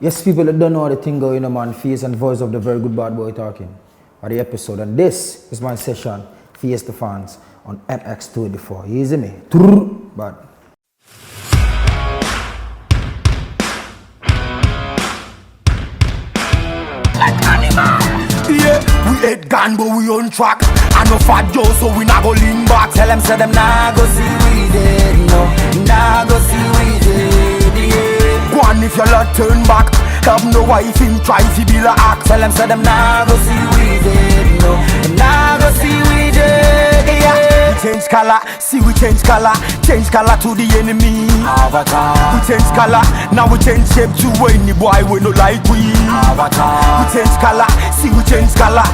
Yes, people that don't know how the thing going on, man. Face and voice of the very good bad boy talking. Or the episode. And this is my session, Face the Fans, on MX24. You see me? But like animal. Yeah, we hate gun but we on track. I know fat Joe so we not go lean back. Tell them say them nah go see we dead. No, nah go see we dead. Yeah. Go on if your lot turn back. Have no wife him try to be like act. Tell them say them nah go see we dead. No, nah go see we dead. Yeah. We change color, see we change color to the enemy. Avatar. We change color, now we change shape to any boy we no like we. Avatar. We change color, see we change color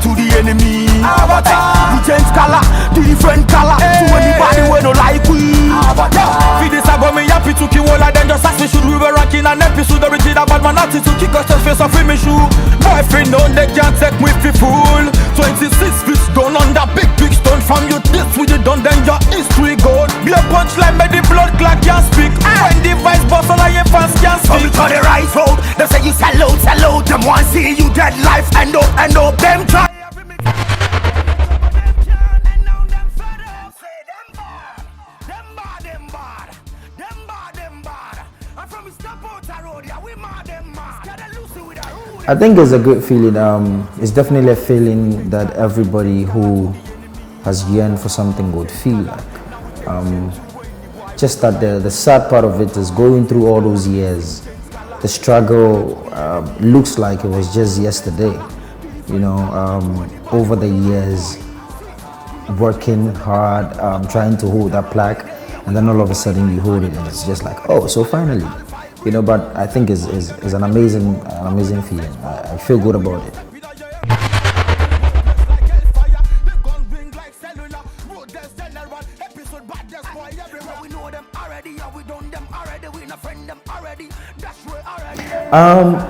to the enemy. Avatar. We change color, different color to anybody we no like we. Avatar. For this I got me happy to kill all of them. Just ask me should we were ranking an episode original bad man attitude to kick us the face off in me shoe. Boyfriend on they can't take me for fool. 26 feet done on that big stone from you. This with you done then your history gold. Be a punchline by the blood clot can't speak. When the vice boss all of your fans can't speak. Come to the right road. They say you salute. Them want see you dead life end up. Them try. I think it's a good feeling. It's definitely a feeling that everybody who has yearned for something would feel like. Just that the sad part of it is going through all those years. The struggle looks like it was just yesterday. You know, over the years, working hard, trying to hold that plaque, and then all of a sudden you hold it, and it's just like, oh, so finally. You know, but I think it's an amazing feeling. I feel good about it.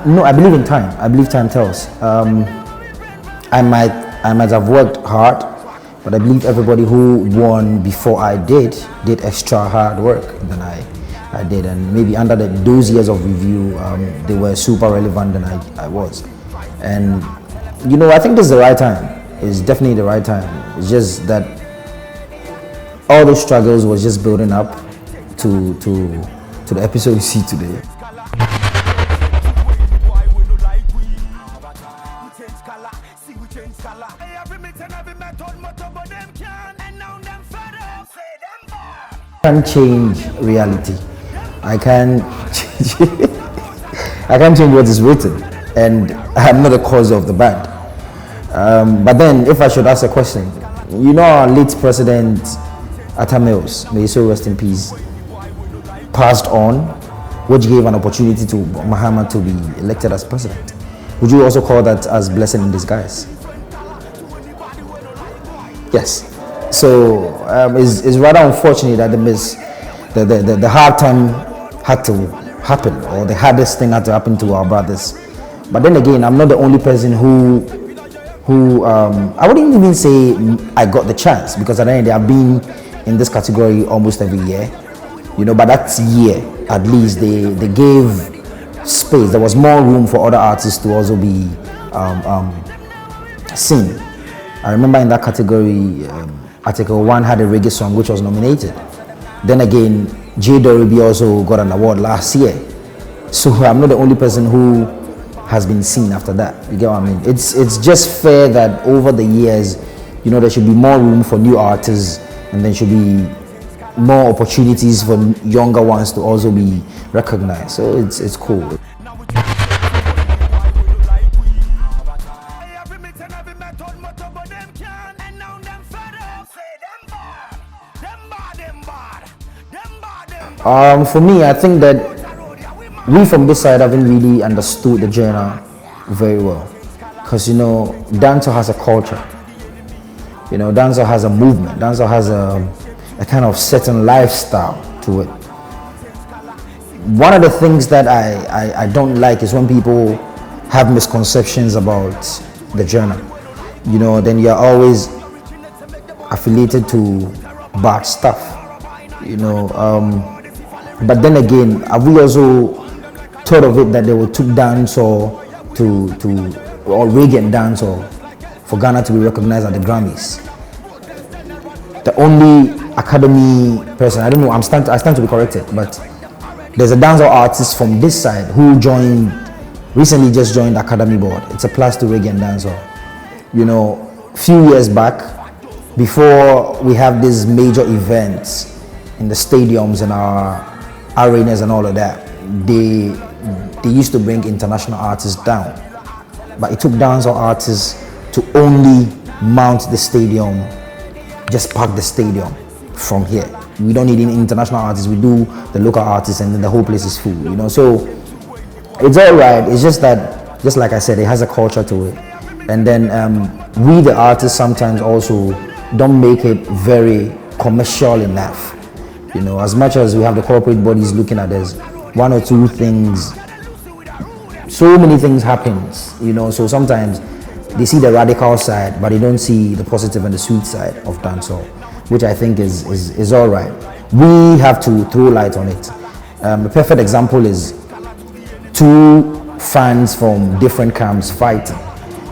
No, I believe in time. I believe time tells. I might have worked hard, but I believe everybody who won before I did extra hard work than I did, and maybe under those years of review, they were super relevant than I was. And you know, I think this is the right time. It's definitely the right time. It's just that all those struggles was just building up to the episode you see today. I can't change reality. I can't change what is written, and I'm not the cause of the bad. But then, if I should ask a question, you know, our late president, Atta Mills, may he so rest in peace, passed on, which gave an opportunity to Muhammad to be elected as president. Would you also call that as blessing in disguise? Yes. So it's rather unfortunate that the hard time had to happen, or the hardest thing had to happen to our brothers. But then again, I'm not the only person who I wouldn't even say I got the chance, because at the end I've been in this category almost every year, you know. But that year, at least they gave space. There was more room for other artists to also be seen. I remember in that category, Article 1 had a reggae song which was nominated. Then again, J. Doribi also got an award last year. So I'm not the only person who has been seen after that. You get what I mean? It's just fair that over the years, you know, there should be more room for new artists, and there should be more opportunities for younger ones to also be recognized. So it's cool. For me, I think that we from this side haven't really understood the genre very well, because you know, dancehall has a culture. You know, dancehall has a movement. Dancehall has a kind of certain lifestyle to it. One of the things that I don't like is when people have misconceptions about the genre. You know, then you're always affiliated to bad stuff. You know. But then again, have we also thought of it that they would took dancehall or reggae dancehall for Ghana to be recognized at the Grammys. The only Academy person, I don't know, I stand to be corrected, but there's a dancehall artist from this side who recently just joined the Academy board. It's a plus to reggae and dancehall. You know, few years back, before we have these major events in the stadiums and our arenas and all of that, they used to bring international artists down, but it took dancehall artists to only mount the stadium, just park the stadium from here. We don't need any international artists, we do the local artists, and then the whole place is full, you know. So it's all right. It's just that, just like I said, it has a culture to it. And then we, the artists, sometimes also don't make it very commercial enough. You know, as much as we have the corporate bodies looking at us, one or two things, so many things happens, you know. So sometimes they see the radical side, but they don't see the positive and the sweet side of dancehall, which I think is all right. We have to throw light on it. A perfect example is two fans from different camps fighting,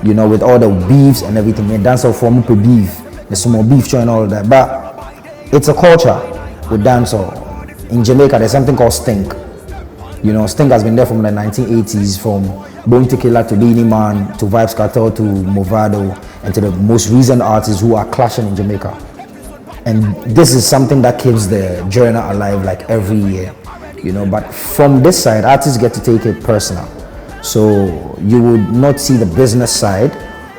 you know, with all the beefs and everything. And dancehall form up a beef, there's some more beef showing all of that. But it's a culture with dancehall. In Jamaica, there's something called stink. You know, stink has been there from the 1980s, from Bone Tequila to Beanie Man to Vibes Cartel to Movado, and to the most recent artists who are clashing in Jamaica. And this is something that keeps the journey alive like every year, you know. But from this side, artists get to take it personal. So you would not see the business side.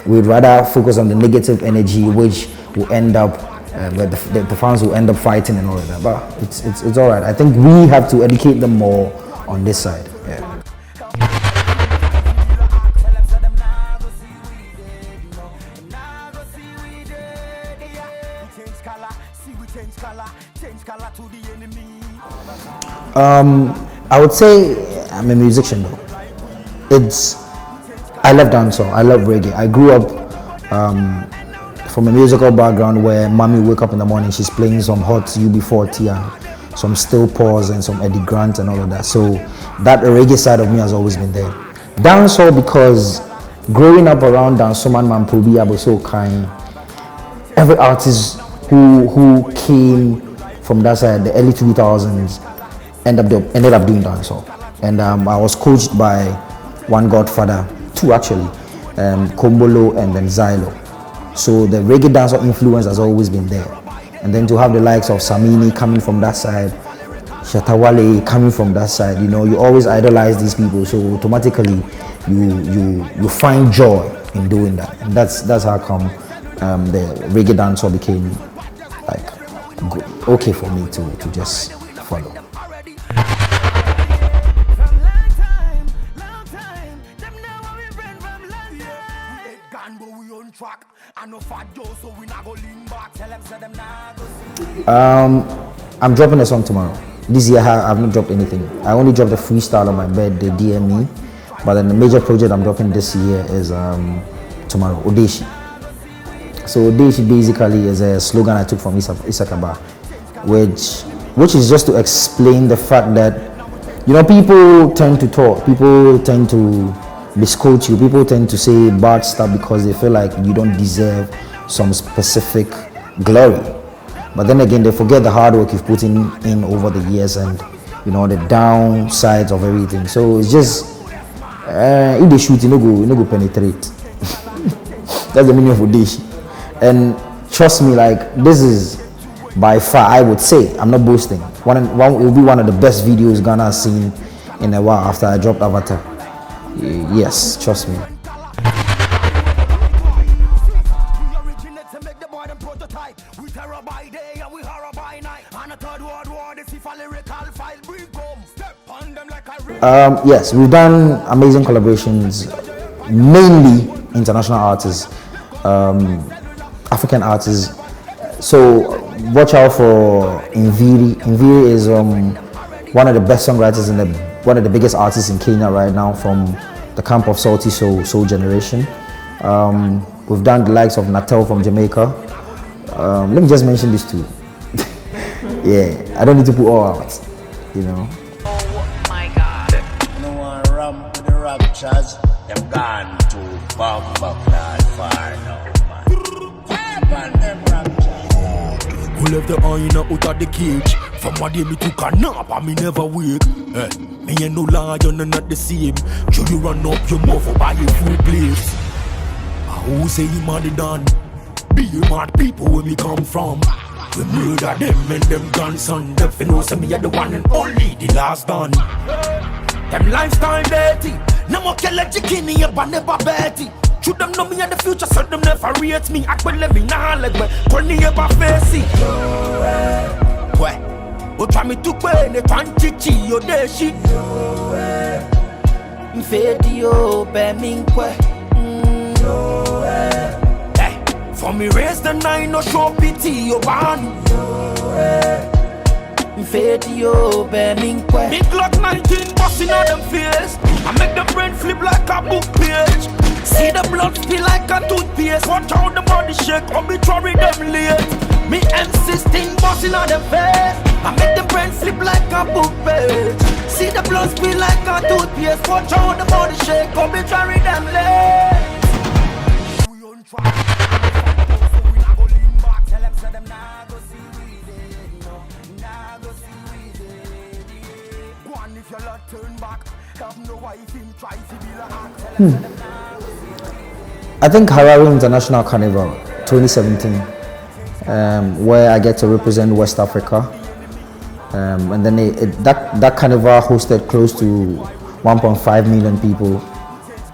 We'd rather focus on the negative energy, which will end up, the fans will end up fighting and all of that. But it's all right. I think we have to educate them more on this side. Yeah. I would say I'm a musician though. I love dancehall, I love reggae. I grew up from a musical background where mommy wake up in the morning, she's playing some hot UB40 and some Still Pause and some Eddie Grant and all of that. So that reggae side of me has always been there. Dancehall, because growing up around dancehall man Probi Aboso kind, every artist who came from that side, the early 2000s, ended up doing dancehall. And I was coached by one godfather, two actually, Kombolo and then Zylo. So the reggae dancehall influence has always been there. And then to have the likes of Samini coming from that side, Shatta Wale coming from that side, you know, you always idolize these people. So automatically you find joy in doing that. And that's how come the reggae dancehall became like okay for me to just follow. I'm dropping a song tomorrow. This year I've not dropped anything. I only dropped a freestyle on my bed, the DME. But then the major project I'm dropping this year is tomorrow, Odeshi. So Odeshi basically is a slogan I took from Isakaba, which is just to explain the fact that, you know, people tend to talk, people tend to misquote you, people tend to say bad stuff because they feel like you don't deserve some specific glory. But then again, they forget the hard work you've put in over the years, and you know the downsides of everything. So it's just if they shoot, you no go penetrate. That's the meaning of Odeshi. And trust me, like, this is by far, I would say, I'm not boasting, it will be one of the best videos Ghana has seen in a while after I dropped Avatar. Yes, trust me. Yes, we've done amazing collaborations, mainly international artists, African artists. So watch out for Inviri. Inviri is one of the best songwriters and one of the biggest artists in Kenya right now, from the camp of Salty Soul Generation. We've done the likes of Natal from Jamaica. Let me just mention these two. Yeah, I don't need to put all out, you know. Oh my God. raptures, them gone to Bumba Clad far now, man. Fire on them raptures. Who left the hyena out of the cage? From what day me took a nap and me never wake. Me ain't no lion and not the same. Should you run up your mouth or buy a full place? Who say him are the done? Be mad people where me come from. We murder them and them grandson. Them know say me are the one and only the last done. Them lifestyle dirty. No more kill a chicken in your band never betty. Should them know me in the future so them never rate me. I could live in a leg where turn you ever face it. Where? O try me to pay the twanchichi yo deshi. Mfedi yo be minkwe. For me raise the 9 no show pity yo bani. Mfedi yo be minkwe. Big Glock 19 busting on them face. I make them brain flip like a book page. See the blood spill like a toothpaste. Watch out the body shake, obituary them late. Me M16 busting on them face. I make the brain flip like a book page. See the blood spill like a toothpaste. Watch out the body shake, obituary them late. We on track, so we not go lean back. Tell them say them nah go see we dead, no. Nah go see we dead. Go on if you lot turn back. Have no wife in try to be like. Tell them say them nah go see we dead. I think Harare International Carnival 2017, where I get to represent West Africa. And then that carnival hosted close to 1.5 million people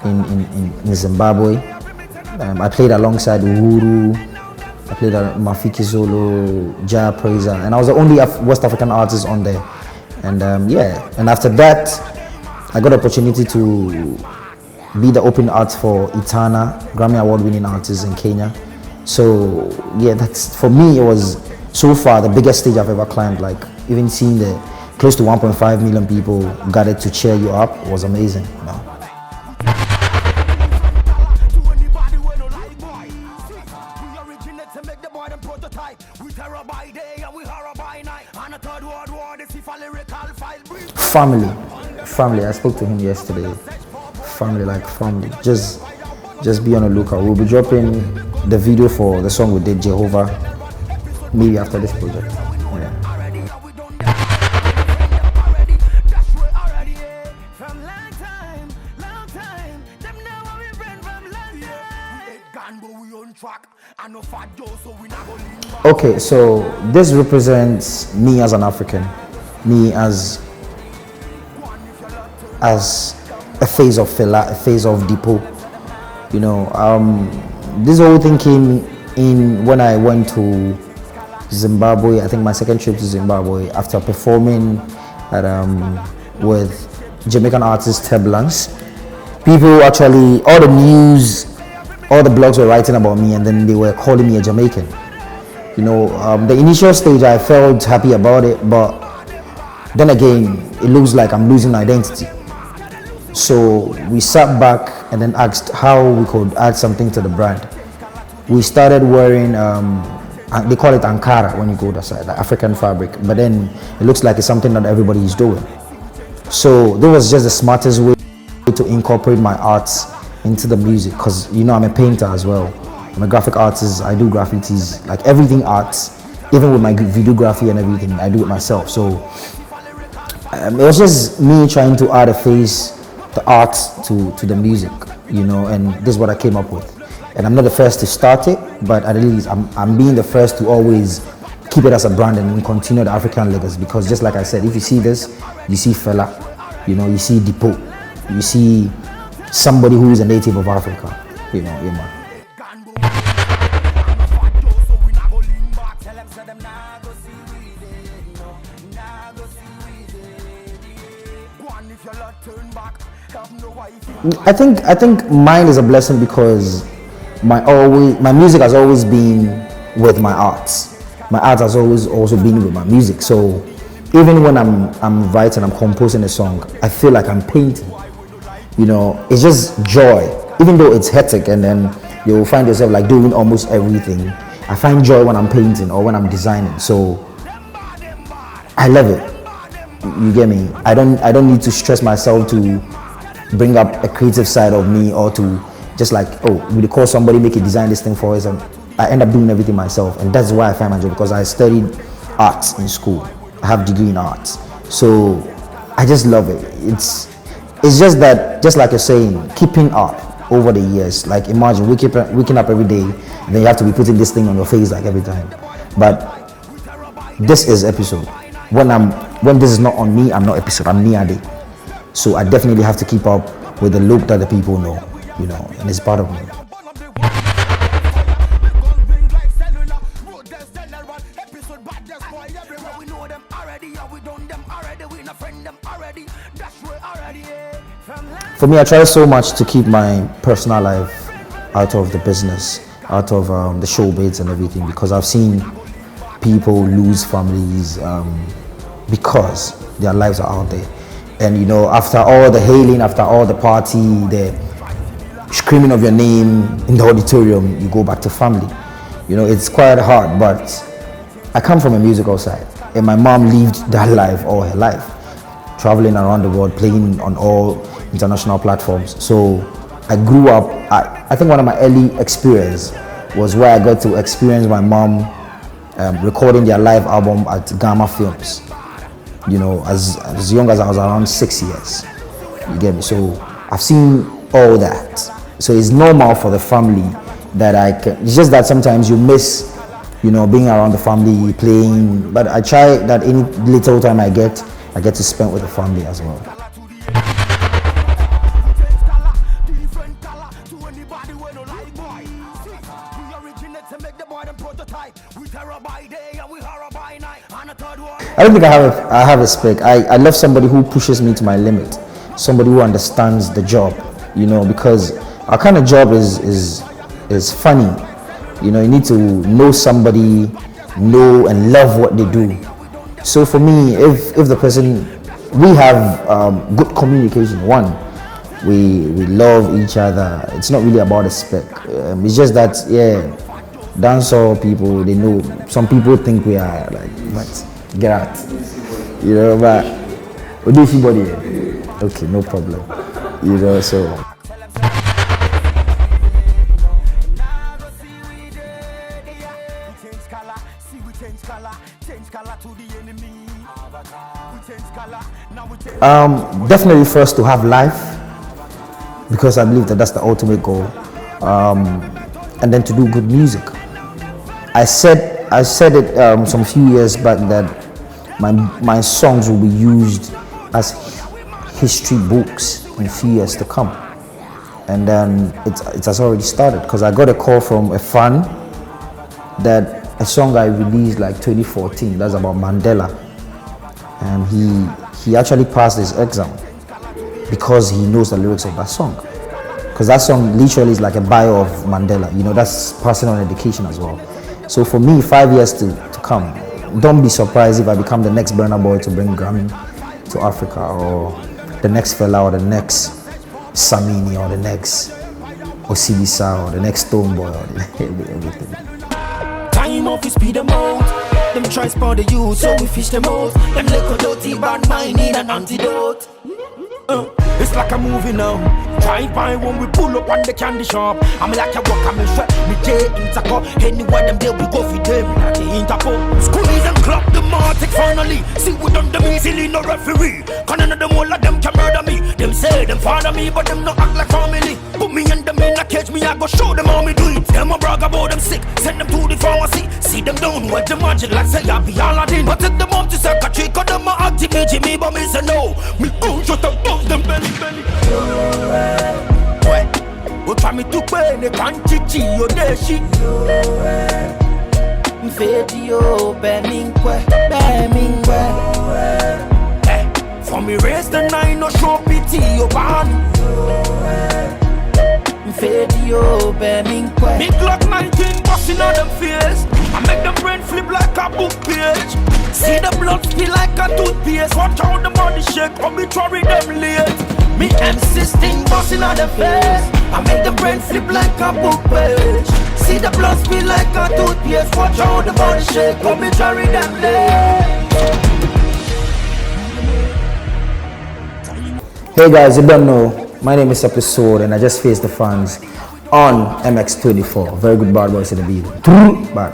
in Zimbabwe. I played alongside Uhuru, I played Mafiki Zolo, Jaya Praiser, and I was the only West African artist on there. And and after that, I got the opportunity to be the open arts for Itana, Grammy Award winning artist in Kenya. So yeah, that's for me, it was so far the biggest stage I've ever climbed. Like even seeing the close to 1.5 million people gathered to cheer you up was amazing. You know? Family. I spoke to him yesterday. Family. Just be on the lookout. We'll be dropping the video for the song we did, Jehovah, maybe after this project. Yeah. Okay, so this represents me as an African, me as a phase of Fela, a phase of Depot. You know, this whole thing came in when I went to Zimbabwe. I think my second trip to Zimbabwe after performing at with Jamaican artist Turbulence. People actually, all the news, all the blogs were writing about me, and then they were calling me a Jamaican. You know, the initial stage I felt happy about it, but then again, it looks like I'm losing my identity. So we sat back and then asked how we could add something to the brand. We started wearing, they call it Ankara when you go outside, the African fabric, but then it looks like it's something that everybody is doing. So that was just the smartest way to incorporate my arts into the music, because you know I'm a painter as well. I'm a graphic artist, I do graffitis, like everything arts, even with my videography and everything, I do it myself. So it was just me trying to add a face, the art to the music, you know, and this is what I came up with. And I'm not the first to start it, but at least I'm being the first to always keep it as a brand and continue the African legacy, because just like I said, if you see this, you see Fela, you know, you see Depot, you see somebody who is a native of Africa, you know, yeah, man. I think mine is a blessing because my music has always been with my arts. My art has always also been with my music. So even when I'm writing, I'm composing a song, I feel like I'm painting. You know, it's just joy. Even though it's hectic and then you'll find yourself like doing almost everything, I find joy when I'm painting or when I'm designing. So I love it. You get me? I don't need to stress myself to bring up a creative side of me, or to just like, oh, we call somebody, make it design this thing for us, and I end up doing everything myself. And that's why I find my job, because I studied arts in school. I have a degree in arts, so I just love it. It's just that, just like you're saying, keeping up over the years. Like imagine waking up every day, then you have to be putting this thing on your face like every time. But this is Epixode. When this is not on me, I'm not Epixode. I'm Niade. So I definitely have to keep up with the look that the people know, and it's part of me. For me, I try so much to keep my personal life out of the business, out of the showbiz and everything, because I've seen people lose families because their lives are out there. And after all the hailing, after all the party, the screaming of your name in the auditorium, you go back to family. It's quite hard, but I come from a musical side, and my mom lived that life all her life, traveling around the world, playing on all international platforms. So I grew up, I think one of my early experience was where I got to experience my mom recording their live album at Gamma Films, as young as I was around 6 years. You get me? So I've seen all that. So it's normal for the family that it's just that sometimes you miss, being around the family, playing, but I try that any little time I get to spend with the family as well. I don't think I have a spec. I love somebody who pushes me to my limit, somebody who understands the job, because our kind of job is funny. You need to know somebody, know and love what they do. So for me, if the person, we have good communication. One, we love each other. It's not really about a spec. It's just that, dancehall people, they know. Some people think we are like, what? Get out, but we do everybody. Okay, no problem, so. Definitely first to have life, because I believe that's the ultimate goal, and then to do good music. I said it some few years back that my songs will be used as history books in a few years to come, and then it has already started, because I got a call from a fan that a song I released like 2014, that's about Mandela, and he actually passed his exam because he knows the lyrics of that song, because that song literally is like a bio of Mandela. That's passing on education as well. So for me, 5 years to come, don't be surprised if I become the next Burna Boy to bring Grammy to Africa, or the next fella, or the next Samini, or the next Osibisa, or the next Stonebwoy, or everything. Time off, we speed them out. Them try spawn the youth, so we fish them out. Them little dirty bad mind need an antidote. It's like a movie now. Drive by when we pull up on the candy shop. I'm like a walk, I'm a shot. Me J Interco. Anywhere them there we go for them. At the Interco. Squeeze and clap the Matic finally. See we done them easily, no referee. Cause none of them, all of them can murder me. Them say them father me, but them not act like family. Put me and them in a cage, me I go show them how me do it. Them a brag about them sick, send them to the pharmacy. See them down with the magic like say I be Aladdin. But take them up to secretary, cause them a activate me, but me say no. Me go shut up, bust them belly. We try me to play the quantity of the shit. Video, Bemingwe. For me raise the 9, no show pity, your body. Video, Bemingwe. Me Glock 19 busting on them face. I make them brain flip like a book page. See the blood spill like a toothpaste. Watch out the body shake, obituary them late. Me MC sting busting on the face. I make the brain flip like a book page. See the blood spill like a toothpaste. Watch out the body shake, obituary them late. Hey guys, you don't know, My name is Epixode, and I just faced the fans on MX24. Very good bad boys in the beat. Bad.